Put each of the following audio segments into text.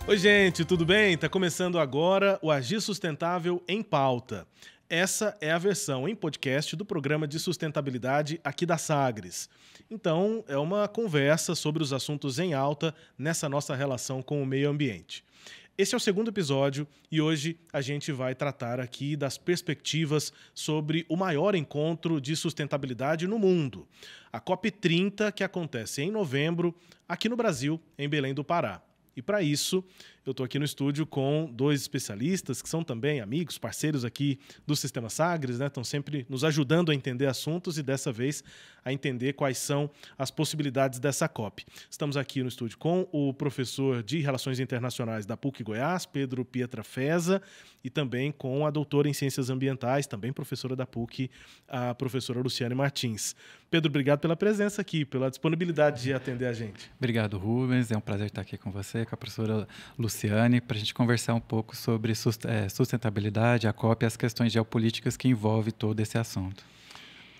Oi, gente, tudo bem? Tá começando agora o Agir Sustentável em Pauta. Essa é a versão em podcast do programa de sustentabilidade aqui da Sagres. Então, é uma conversa sobre os assuntos em alta nessa nossa relação com o meio ambiente. Esse é o segundo episódio e hoje a gente vai tratar aqui das perspectivas sobre o maior encontro de sustentabilidade no mundo, a COP30, que acontece em novembro, aqui no Brasil, em Belém do Pará. E para isso, eu estou aqui no estúdio com dois especialistas que são também amigos, parceiros aqui do Sistema Sagres, né? Estão sempre nos ajudando a entender assuntos e dessa vez a entender quais são as possibilidades dessa COP. Estamos aqui no estúdio com o professor de Relações Internacionais da PUC Goiás, Pedro Pietrafesa, e também com a doutora em Ciências Ambientais, também professora da PUC, a professora Luciane Martins. Pedro, obrigado pela presença aqui, pela disponibilidade de atender a gente. Obrigado, Rubens. É um prazer estar aqui com você, com a professora Luciane, para a gente conversar um pouco sobre sustentabilidade, a COP e as questões geopolíticas que envolvem todo esse assunto.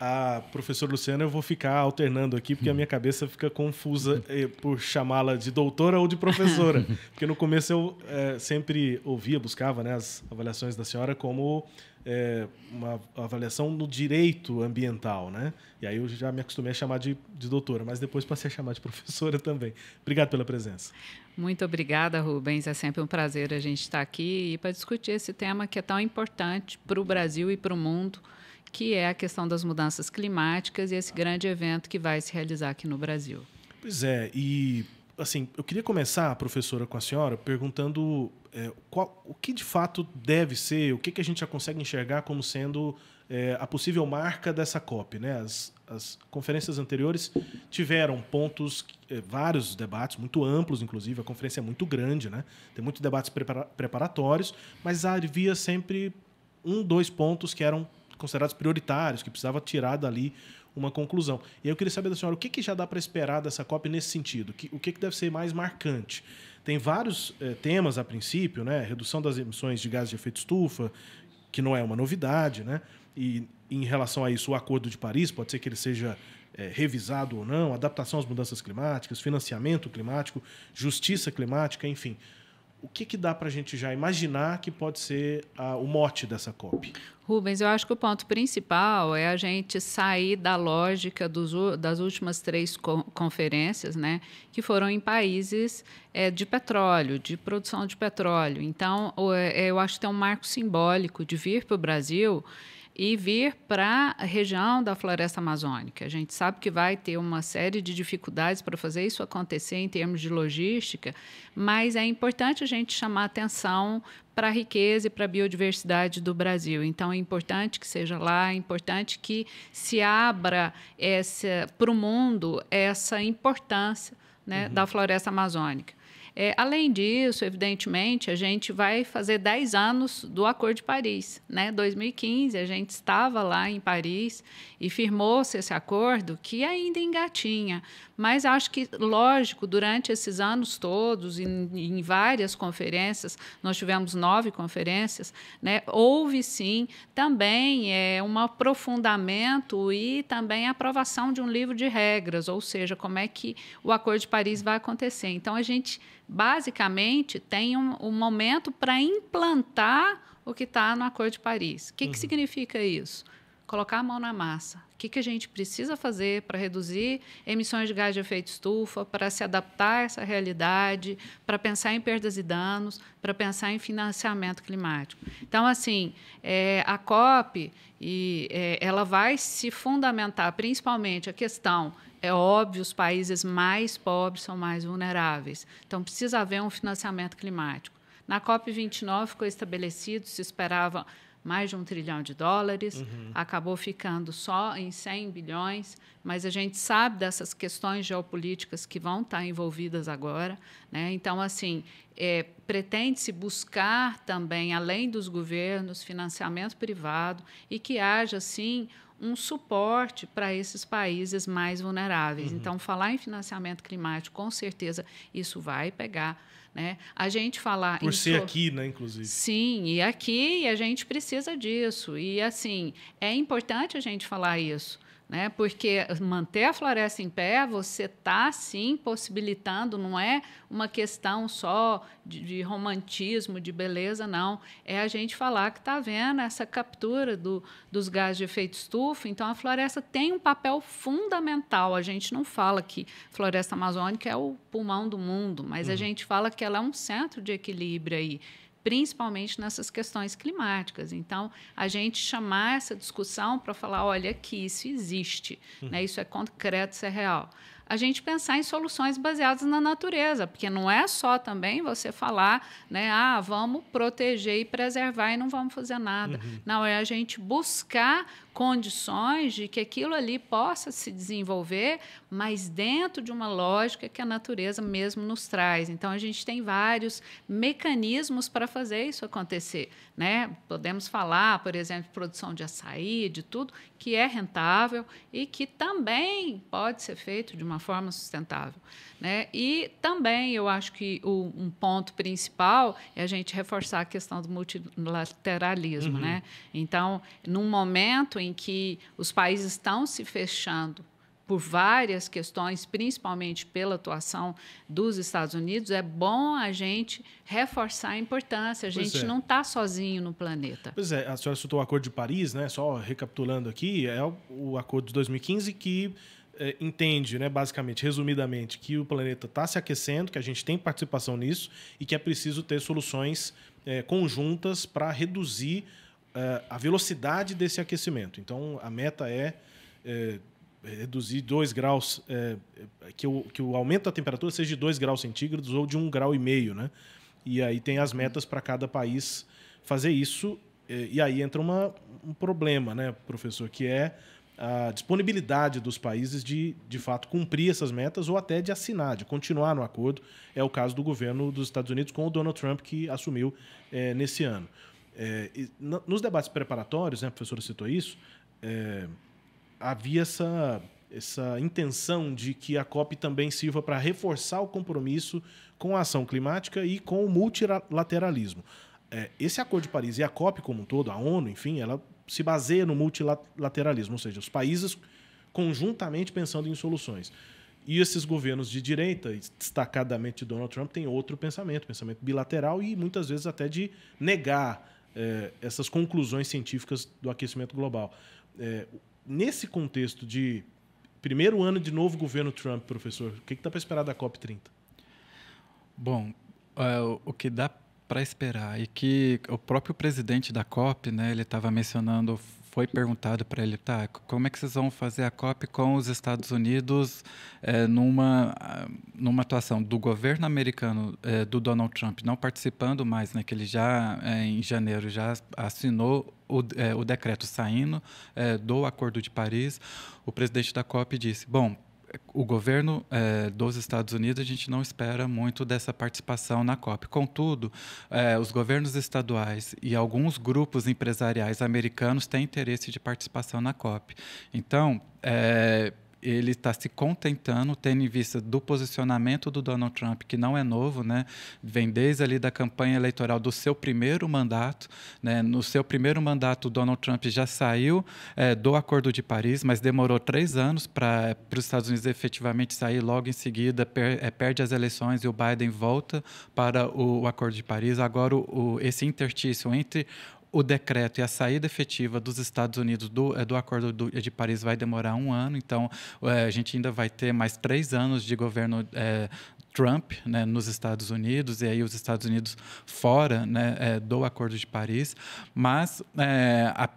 A professora Luciana eu vou ficar alternando aqui, porque a minha cabeça fica confusa por chamá-la de doutora ou de professora. Porque no começo eu sempre buscava, né, as avaliações da senhora como uma avaliação no direito ambiental, né? E aí eu já me acostumei a chamar de doutora, mas depois passei a chamar de professora também. Obrigado pela presença. Muito obrigada, Rubens. É sempre um prazer a gente estar aqui para discutir esse tema que é tão importante para o Brasil e para o mundo, que é a questão das mudanças climáticas e esse grande evento que vai se realizar aqui no Brasil. Pois é, e assim, eu queria começar, professora, com a senhora, perguntando o que de fato deve ser, o que a gente já consegue enxergar como sendo a possível marca dessa COP, né? As conferências anteriores tiveram pontos, vários debates, muito amplos, inclusive, a conferência é muito grande, né? Tem muitos debates preparatórios, mas havia sempre dois pontos que eram considerados prioritários, que precisava tirar dali uma conclusão. E aí eu queria saber da senhora, o que já dá para esperar dessa COP nesse sentido? O que deve ser mais marcante? Tem vários temas a princípio, né? Redução das emissões de gases de efeito estufa, que não é uma novidade, né? E em relação a isso, o Acordo de Paris, pode ser que ele seja revisado ou não, adaptação às mudanças climáticas, financiamento climático, justiça climática, enfim. O que dá para a gente já imaginar que pode ser o mote dessa COP? Rubens, eu acho que o ponto principal é a gente sair da lógica das últimas 3 conferências, né, que foram em países de petróleo, de produção de petróleo. Então, eu acho que tem um marco simbólico de vir para o Brasil e vir para a região da floresta amazônica. A gente sabe que vai ter uma série de dificuldades para fazer isso acontecer em termos de logística, mas é importante a gente chamar atenção para a riqueza e para a biodiversidade do Brasil. Então, é importante que seja lá, é importante que se abra para o mundo essa importância, né, da floresta amazônica. Além disso, evidentemente, a gente vai fazer 10 anos do Acordo de Paris, né? 2015, a gente estava lá em Paris e firmou-se esse acordo que ainda engatinha. Mas acho que, lógico, durante esses anos todos, em várias conferências, nós tivemos 9 conferências, né? Houve, sim, também um aprofundamento e também a aprovação de um livro de regras, ou seja, como é que o Acordo de Paris vai acontecer. Então, a gente basicamente tem um momento para implantar o que está no Acordo de Paris. O que significa isso? Colocar a mão na massa. O que a gente precisa fazer para reduzir emissões de gás de efeito estufa, para se adaptar a essa realidade, para pensar em perdas e danos, para pensar em financiamento climático. Então, assim, a COP ela vai se fundamentar principalmente a questão. É óbvio, os países mais pobres são mais vulneráveis. Então, precisa haver um financiamento climático. Na COP29 ficou estabelecido, se esperava mais de $1 trilhão, acabou ficando só em 100 bilhões, mas a gente sabe dessas questões geopolíticas que vão estar envolvidas agora, né? Então, assim, pretende-se buscar também, além dos governos, financiamento privado e que haja, sim, um suporte para esses países mais vulneráveis. Então, falar em financiamento climático, com certeza, isso vai pegar, né? A gente falar por ser aqui, né, inclusive. Sim, e aqui a gente precisa disso. E, assim, é importante a gente falar isso, né? Porque manter a floresta em pé, você está, sim, possibilitando, não é uma questão só de romantismo, de beleza, não. É a gente falar que está vendo essa captura dos gases de efeito estufa. Então, a floresta tem um papel fundamental. A gente não fala que a floresta amazônica é o pulmão do mundo, mas a gente fala que ela é um centro de equilíbrio aí, principalmente nessas questões climáticas. Então, a gente chamar essa discussão para falar, olha, aqui, isso existe, né? Isso é concreto, isso é real. A gente pensar em soluções baseadas na natureza, porque não é só também você falar, né, vamos proteger e preservar e não vamos fazer nada. Não, é a gente buscar condições de que aquilo ali possa se desenvolver, mas dentro de uma lógica que a natureza mesmo nos traz. Então, a gente tem vários mecanismos para fazer isso acontecer, né? Podemos falar, por exemplo, de produção de açaí, de tudo que é rentável e que também pode ser feito de uma forma sustentável, né? E também eu acho que um ponto principal é a gente reforçar a questão do multilateralismo, né? Então, num momento em que os países estão se fechando por várias questões, principalmente pela atuação dos Estados Unidos, é bom a gente reforçar a importância. A gente não está sozinho no planeta. Pois é, a senhora citou o Acordo de Paris, né? Só recapitulando aqui, é o Acordo de 2015 que entende, né, basicamente, resumidamente, que o planeta está se aquecendo, que a gente tem participação nisso e que é preciso ter soluções conjuntas para reduzir a velocidade desse aquecimento. Então, a meta é reduzir 2 graus, que o aumento da temperatura seja de 2 graus centígrados ou de 1,5 grau, né? E aí tem as metas para cada país fazer isso. E aí entra um problema, né, professor, que é a disponibilidade dos países de fato, cumprir essas metas ou até de assinar, de continuar no acordo. É o caso do governo dos Estados Unidos com o Donald Trump, que assumiu nesse ano. Nos debates preparatórios, né, a professora citou isso, havia essa intenção de que a COP também sirva para reforçar o compromisso com a ação climática e com o multilateralismo. Esse Acordo de Paris e a COP como um todo, a ONU, enfim, ela se baseia no multilateralismo, ou seja, os países conjuntamente pensando em soluções. E esses governos de direita, destacadamente Donald Trump, têm outro pensamento bilateral e muitas vezes até de negar essas conclusões científicas do aquecimento global. Nesse contexto de primeiro ano de novo governo Trump, professor, o que está para esperar da COP30? Bom, o que dá para esperar e que o próprio presidente da COP, né, ele estava mencionando, foi perguntado para ele, como é que vocês vão fazer a COP com os Estados Unidos numa atuação do governo americano, do Donald Trump, não participando mais, né, que ele já, em janeiro, já assinou o decreto saindo do Acordo de Paris. O presidente da COP disse, bom, o governo dos Estados Unidos, a gente não espera muito dessa participação na COP. Contudo, os governos estaduais e alguns grupos empresariais americanos têm interesse de participação na COP. Então, ele está se contentando, tendo em vista do posicionamento do Donald Trump, que não é novo, né? Vem desde ali da campanha eleitoral do seu primeiro mandato, né? No seu primeiro mandato, o Donald Trump já saiu do Acordo de Paris, mas demorou 3 anos para os Estados Unidos efetivamente sair. Logo em seguida, perde as eleições e o Biden volta para o Acordo de Paris. Agora, esse interstício entre o decreto e a saída efetiva dos Estados Unidos do Acordo de Paris vai demorar 1 ano, então a gente ainda vai ter mais 3 anos de governo Trump, né, nos Estados Unidos, e aí os Estados Unidos fora, né, do Acordo de Paris, mas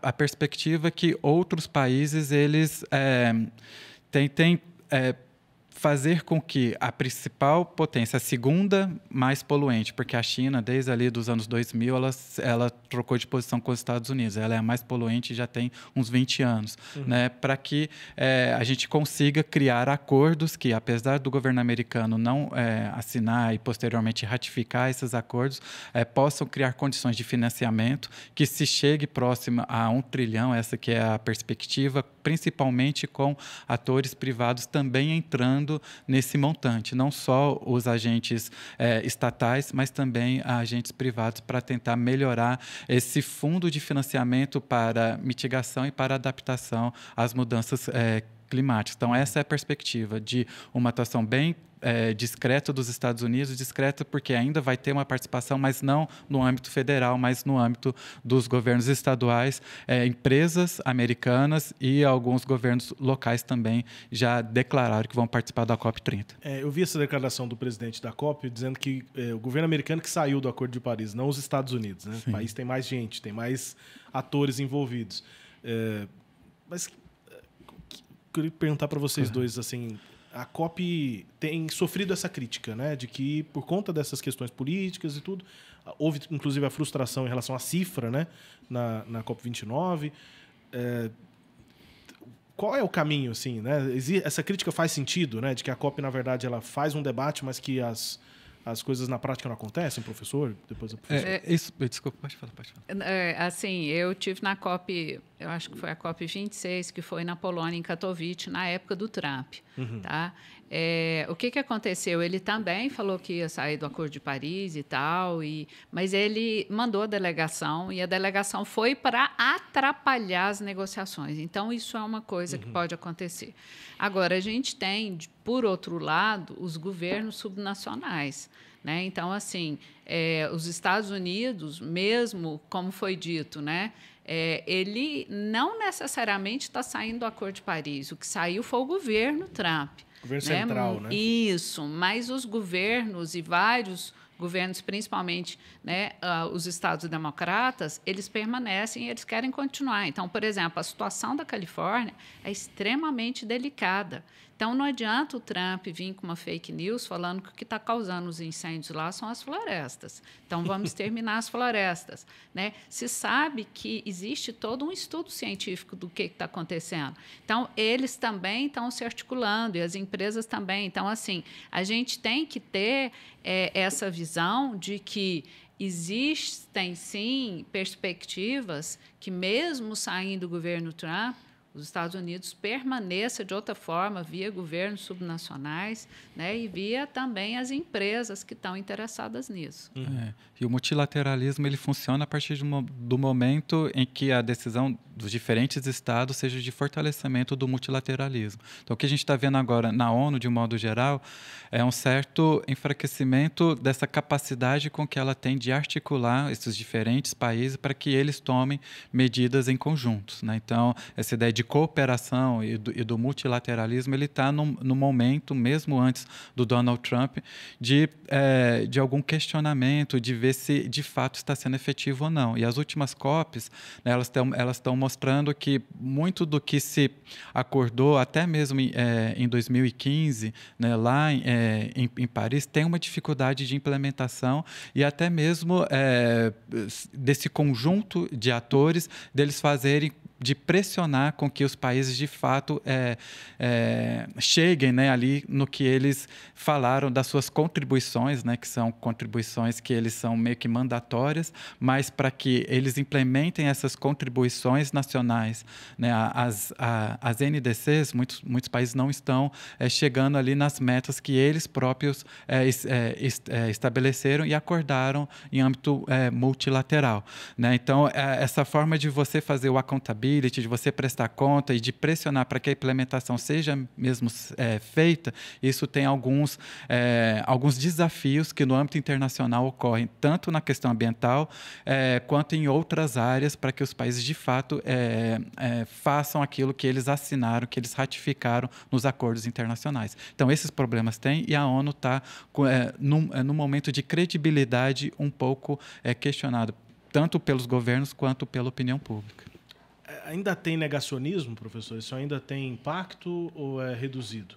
a perspectiva é que outros países eles tentem fazer com que a principal potência, a segunda mais poluente, porque a China, desde ali dos anos 2000, ela trocou de posição com os Estados Unidos. Ela é a mais poluente já tem uns 20 anos, né? Para que a gente consiga criar acordos que, apesar do governo americano não assinar e posteriormente ratificar esses acordos, possam criar condições de financiamento que se chegue próximo a 1 trilhão, essa que é a perspectiva, principalmente com atores privados também entrando contribuindo nesse montante, não só os agentes estatais, mas também agentes privados, para tentar melhorar esse fundo de financiamento para mitigação e para adaptação às mudanças climáticas. Então, essa é a perspectiva de uma atuação bem discreta dos Estados Unidos, discreta porque ainda vai ter uma participação, mas não no âmbito federal, mas no âmbito dos governos estaduais, empresas americanas e alguns governos locais também já declararam que vão participar da COP30. Eu vi essa declaração do presidente da COP dizendo que o governo americano que saiu do Acordo de Paris, não os Estados Unidos, né? O país tem mais gente, tem mais atores envolvidos. Mas queria perguntar para vocês dois, assim, a COP tem sofrido essa crítica, né, de que por conta dessas questões políticas e tudo, houve inclusive a frustração em relação à cifra, né, na COP29. Qual é o caminho, assim, né? Essa crítica faz sentido, né, de que a COP, na verdade, ela faz um debate, mas que as coisas na prática não acontecem, professor? Depois o professor. Desculpa, pode falar. Assim, eu tive na COP, eu acho que foi a COP 26, que foi na Polônia, em Katowice, na época do Trump. Tá? O que aconteceu? Ele também falou que ia sair do Acordo de Paris e tal, mas ele mandou a delegação, e a delegação foi para atrapalhar as negociações. Então, isso é uma coisa que pode acontecer. Agora, a gente tem, por outro lado, os governos subnacionais. Né? Então, assim, os Estados Unidos, mesmo como foi dito, né, ele não necessariamente está saindo do Acordo de Paris. O que saiu foi o governo Trump. Governo central, né? Isso, mas os governos e vários governos, principalmente, né, os estados democratas, eles permanecem e eles querem continuar. Então, por exemplo, a situação da Califórnia é extremamente delicada. Então, não adianta o Trump vir com uma fake news falando que o que está causando os incêndios lá são as florestas. Então, vamos terminar as florestas. Né? Se sabe que existe todo um estudo científico do que está acontecendo. Então, eles também estão se articulando e as empresas também. Então, assim, a gente tem que ter essa visão de que existem, sim, perspectivas que, mesmo saindo do governo Trump, os Estados Unidos permaneça de outra forma via governos subnacionais, né, e via também as empresas que estão interessadas nisso. E o multilateralismo ele funciona a partir do momento em que a decisão dos diferentes estados seja de fortalecimento do multilateralismo. Então, o que a gente está vendo agora na ONU, de um modo geral, é um certo enfraquecimento dessa capacidade com que ela tem de articular esses diferentes países para que eles tomem medidas em conjuntos. Né? Então, essa ideia de cooperação e do multilateralismo, ele está no momento, mesmo antes do Donald Trump, de algum questionamento, de ver se de fato está sendo efetivo ou não. E as últimas COPs, né, elas estão mostrando que muito do que se acordou, até mesmo em 2015, né, lá em Paris, tem uma dificuldade de implementação e até mesmo desse conjunto de atores, deles fazerem, de pressionar com que os países, de fato, cheguem, né, ali no que eles falaram das suas contribuições, né, que são contribuições que eles são meio que mandatórias, mas para que eles implementem essas contribuições nacionais, né, as NDCs, muitos países não estão chegando ali nas metas que eles próprios estabeleceram e acordaram em âmbito multilateral. Né? Então, essa forma de você fazer o accountability, de você prestar conta e de pressionar para que a implementação seja mesmo feita, isso tem alguns desafios que no âmbito internacional ocorrem, tanto na questão ambiental quanto em outras áreas, para que os países, de fato, façam aquilo que eles assinaram, que eles ratificaram nos acordos internacionais. Então, esses problemas têm e a ONU está num momento de credibilidade um pouco questionado, tanto pelos governos quanto pela opinião pública. Ainda tem negacionismo, professor? Isso ainda tem impacto ou é reduzido?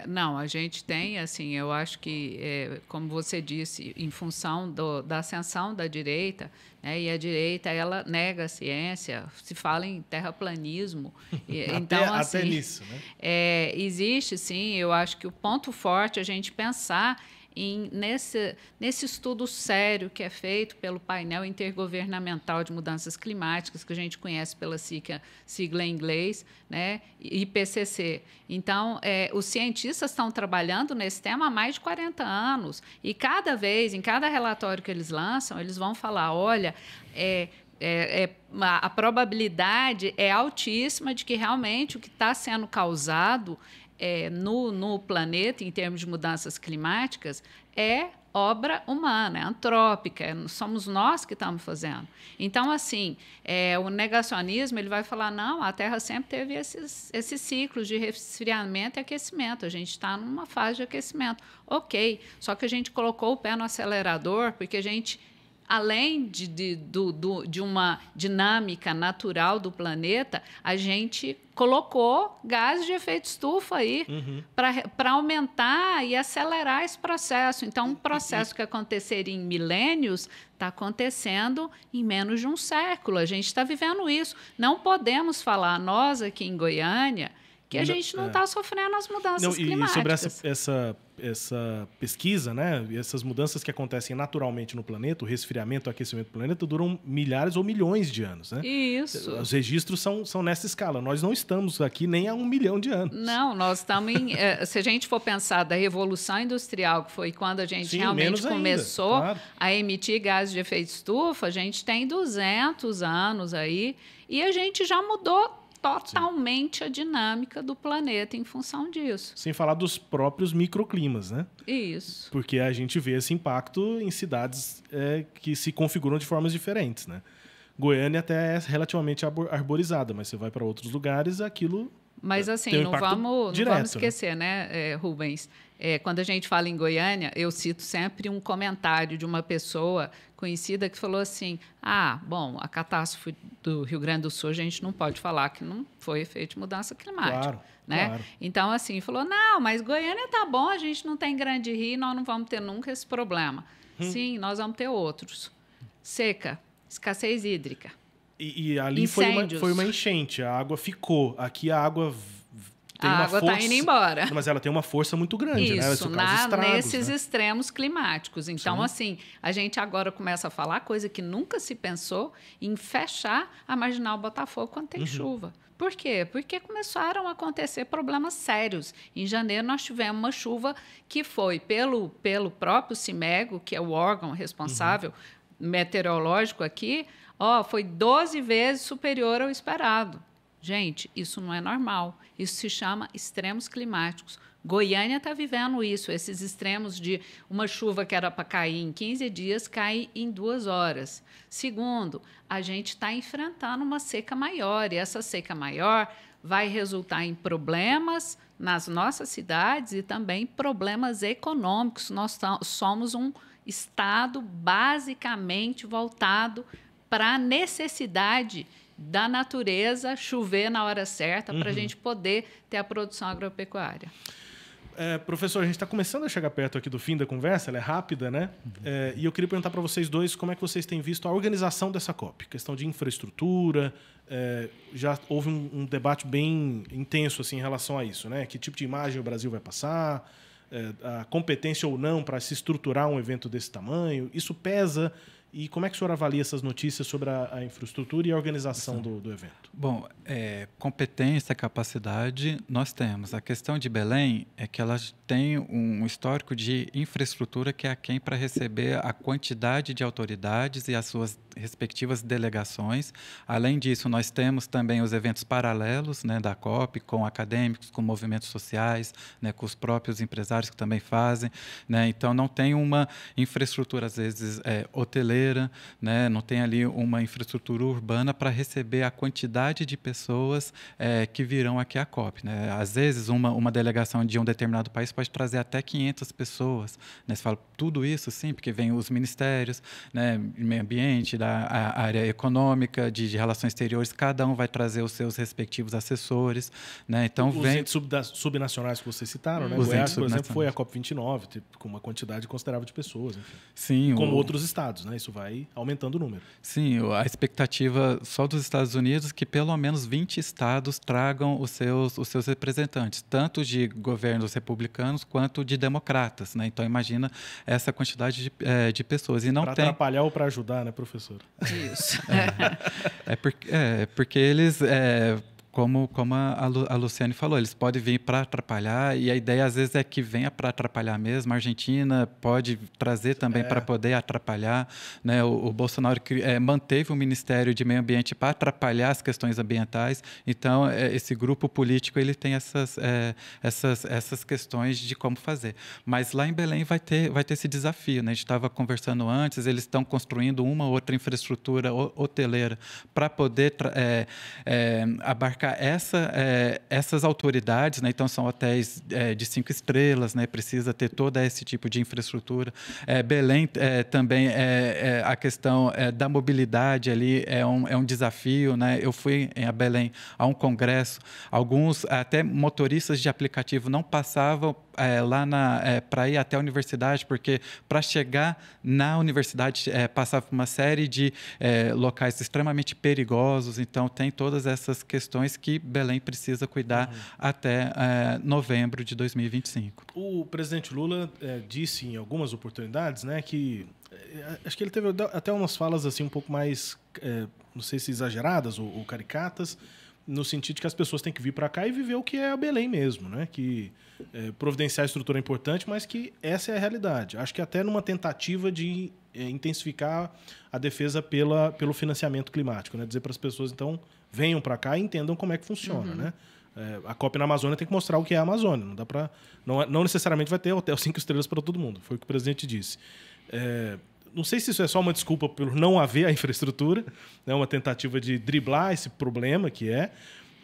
Não, a gente tem, assim, eu acho que, como você disse, em função da ascensão da direita, E a direita, ela nega a ciência, se fala em terraplanismo. Então, assim, até nisso, né? Existe, sim, eu acho que o ponto forte é a gente pensar nesse estudo sério que é feito pelo painel intergovernamental de mudanças climáticas, que a gente conhece pela sigla em inglês, né, IPCC. Então, os cientistas estão trabalhando nesse tema há mais de 40 anos, e cada vez, em cada relatório que eles lançam, eles vão falar, olha, a probabilidade é altíssima de que realmente o que está sendo causado no planeta, em termos de mudanças climáticas, é obra humana, é antrópica, somos nós que estamos fazendo. Então, assim, o negacionismo ele vai falar, não, a Terra sempre teve esses ciclos de resfriamento e aquecimento, a gente está numa fase de aquecimento. Ok, só que a gente colocou o pé no acelerador porque a gente, além de uma dinâmica natural do planeta, a gente colocou gases de efeito estufa aí para aumentar e acelerar esse processo. Então, um processo que aconteceria em milênios está acontecendo em menos de um século. A gente está vivendo isso. Não podemos falar, nós aqui em Goiânia, que a gente não está sofrendo as mudanças climáticas. E sobre essa pesquisa, né, e essas mudanças que acontecem naturalmente no planeta, o resfriamento, o aquecimento do planeta, duram milhares ou milhões de anos. Né? Isso. Os registros são nessa escala. Nós não estamos aqui nem há 1 milhão de anos. Não, nós estamos em... se a gente for pensar da Revolução Industrial, que foi quando a gente realmente começou a emitir gases de efeito estufa, a gente tem 200 anos aí e a gente já mudou totalmente a dinâmica do planeta em função disso. Sem falar dos próprios microclimas, né? Isso. Porque a gente vê esse impacto em cidades que se configuram de formas diferentes, né? Goiânia até é relativamente arborizada, mas você vai para outros lugares, aquilo... Mas assim, não vamos esquecer, né, Rubens? Quando a gente fala em Goiânia, eu cito sempre um comentário de uma pessoa conhecida que falou assim, bom, a catástrofe do Rio Grande do Sul a gente não pode falar que não foi efeito de mudança climática. Claro, né? Claro. Então, assim, falou, não, mas Goiânia tá bom, a gente não tem grande rio, nós não vamos ter nunca esse problema. Sim, nós vamos ter outros. Seca, escassez hídrica. E ali foi uma enchente, a água ficou. Aqui a água tem a uma água força... está indo embora. Mas ela tem uma força muito grande, né? Isso, nesses extremos climáticos. Então, assim, a gente agora começa a falar coisa que nunca se pensou em fechar a Marginal Botafogo quando tem chuva. Por quê? Porque começaram a acontecer problemas sérios. Em janeiro, nós tivemos uma chuva que foi pelo próprio CIMEGO, que é o órgão responsável meteorológico aqui, foi 12 vezes superior ao esperado. Gente, isso não é normal. Isso se chama extremos climáticos. Goiânia está vivendo isso, esses extremos de uma chuva que era para cair em 15 dias, cai em 2 horas. Segundo, a gente está enfrentando uma seca maior, e essa seca maior vai resultar em problemas nas nossas cidades e também problemas econômicos. Nós somos um estado basicamente voltado para a necessidade da natureza chover na hora certa para a gente poder ter a produção agropecuária. Professor, a gente está começando a chegar perto aqui do fim da conversa, ela é rápida, né? E eu queria perguntar para vocês dois como é que vocês têm visto a organização dessa COP. Questão de infraestrutura, já houve um debate bem intenso assim, em relação a isso, né? Que tipo de imagem o Brasil vai passar, a competência ou não para se estruturar um evento desse tamanho, isso pesa? E como é que o senhor avalia essas notícias sobre a infraestrutura e a organização do evento? Bom, competência, capacidade, nós temos. A questão de Belém é que ela tem um histórico de infraestrutura que é aquém para receber a quantidade de autoridades e as suas respectivas delegações. Além disso, nós temos também os eventos paralelos, né, da COP, com acadêmicos, com movimentos sociais, né, com os próprios empresários que também fazem. Né? Então, não tem uma infraestrutura, às vezes, hoteleira, né? Não tem ali uma infraestrutura urbana para receber a quantidade de pessoas que virão aqui à COP. Né? Às vezes, uma delegação de um determinado país pode trazer até 500 pessoas. Né? Você fala, tudo isso, sim, porque vem os ministérios, né, meio ambiente, da área econômica, de relações exteriores, cada um vai trazer os seus respectivos assessores. Né? Então, os entes subnacionais que vocês citaram, né? Goiás, por exemplo, foi a COP29, com uma quantidade considerável de pessoas. Enfim. Sim. Como outros estados, né? Isso isso vai aumentando o número. Sim, a expectativa só dos Estados Unidos é que pelo menos 20 estados tragam os seus representantes, tanto de governos republicanos quanto de democratas, né? Então, imagina essa quantidade de pessoas. E não para atrapalhar ou para ajudar, né, professor? Isso. Porque eles... Como a Luciane falou, eles podem vir para atrapalhar, e a ideia às vezes é que venha para atrapalhar mesmo. A Argentina pode trazer também para poder atrapalhar, né? O Bolsonaro manteve o Ministério de Meio Ambiente para atrapalhar as questões ambientais. Então, esse grupo político ele tem essas questões de como fazer. Mas lá em Belém vai ter esse desafio, né? A gente estava conversando antes, eles estão construindo uma ou outra infraestrutura hoteleira para poder abarcar essas autoridades, né? Então são hotéis de 5 estrelas, né? Precisa ter todo esse tipo de infraestrutura. Belém também a questão da mobilidade ali é um desafio, né? Eu fui a Belém a um congresso, alguns até motoristas de aplicativo não passavam lá para ir até a universidade, porque para chegar na universidade passava por uma série de locais extremamente perigosos. Então tem todas essas questões que Belém precisa cuidar até novembro de 2025. O presidente Lula disse em algumas oportunidades, né, que acho que ele teve até umas falas assim um pouco mais, não sei se exageradas ou caricatas, no sentido de que as pessoas têm que vir para cá e viver o que é a Belém mesmo, né? Que providenciar a estrutura é importante, mas que essa é a realidade. Acho que até numa tentativa de intensificar a defesa pelo financiamento climático, né? Dizer para as pessoas, então, venham para cá e entendam como é que funciona, né? A COP na Amazônia tem que mostrar o que é a Amazônia. Não dá para, não necessariamente vai ter hotel 5 estrelas para todo mundo. Foi o que o presidente disse. Não sei se isso é só uma desculpa por não haver a infraestrutura, né? Uma tentativa de driblar esse problema que é.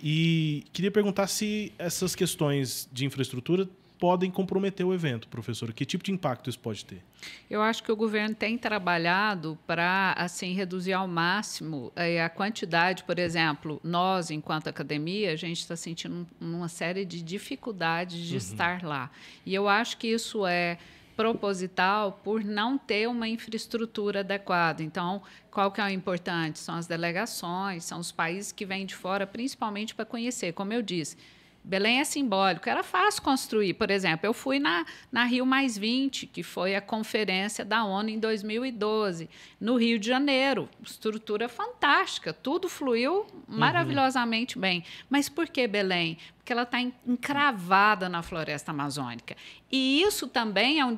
E queria perguntar se essas questões de infraestrutura podem comprometer o evento, professora. Que tipo de impacto isso pode ter? Eu acho que o governo tem trabalhado para assim, reduzir ao máximo a quantidade. Por exemplo, nós, enquanto academia, a gente está sentindo uma série de dificuldades de estar lá. E eu acho que isso é proposital por não ter uma infraestrutura adequada. Então, qual que é o importante? São as delegações, são os países que vêm de fora, principalmente para conhecer. Como eu disse, Belém é simbólico, era fácil construir. Por exemplo, eu fui na Rio+20, que foi a conferência da ONU em 2012, no Rio de Janeiro. Estrutura fantástica, tudo fluiu maravilhosamente bem. Mas por que Belém? Porque ela está encravada na floresta amazônica. E isso também é um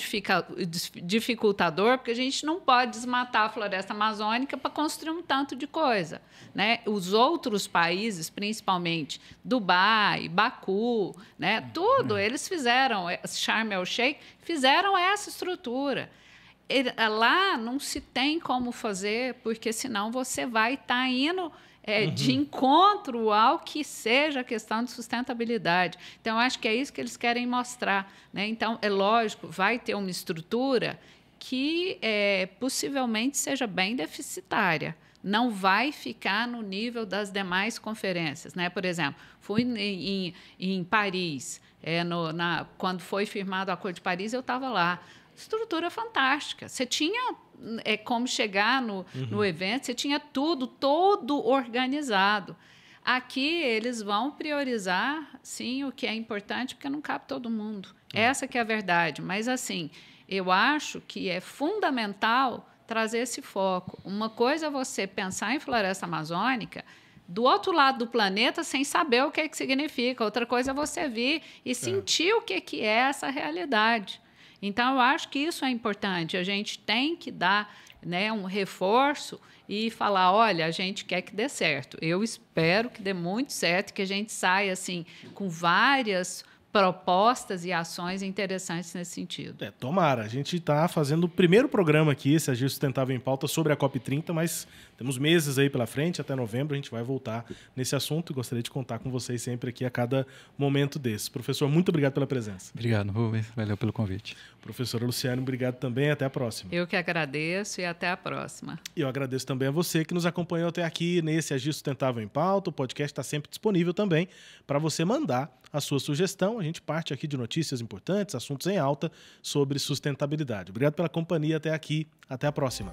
dificultador, porque a gente não pode desmatar a floresta amazônica para construir um tanto de coisa, né? Os outros países, principalmente Dubai, Baku, né? Tudo, eles fizeram, Sharm el-Sheikh, fizeram essa estrutura. Lá não se tem como fazer, porque senão você vai estar indo de encontro ao que seja a questão de sustentabilidade. Então, acho que é isso que eles querem mostrar, né? Então, é lógico, vai ter uma estrutura que possivelmente seja bem deficitária. Não vai ficar no nível das demais conferências, né? Por exemplo, fui em Paris, quando foi firmado o Acordo de Paris, eu estava lá. Estrutura fantástica. Você tinha como chegar no evento, você tinha tudo, todo organizado. Aqui eles vão priorizar, sim, o que é importante, porque não cabe todo mundo. Essa que é a verdade. Mas, assim, eu acho que é fundamental trazer esse foco. Uma coisa é você pensar em floresta amazônica do outro lado do planeta sem saber o que significa. Outra coisa é você vir e sentir o que é essa realidade. Então, eu acho que isso é importante. A gente tem que dar, né, um reforço e falar, olha, a gente quer que dê certo. Eu espero que dê muito certo, que a gente saia assim, com várias propostas e ações interessantes nesse sentido. Tomara. A gente está fazendo o primeiro programa aqui, esse Agir Sustentável em Pauta, sobre a COP30, mas temos meses aí pela frente, até novembro a gente vai voltar nesse assunto e gostaria de contar com vocês sempre aqui a cada momento desse. Professor, muito obrigado pela presença. Obrigado, Rubens. Valeu pelo convite. Professora Luciane, obrigado também. Até a próxima. Eu que agradeço e até a próxima. E eu agradeço também a você que nos acompanhou até aqui nesse Agir Sustentável em Pauta. O podcast está sempre disponível também para você mandar a sua sugestão. A gente parte aqui de notícias importantes, assuntos em alta sobre sustentabilidade. Obrigado pela companhia até aqui. Até a próxima.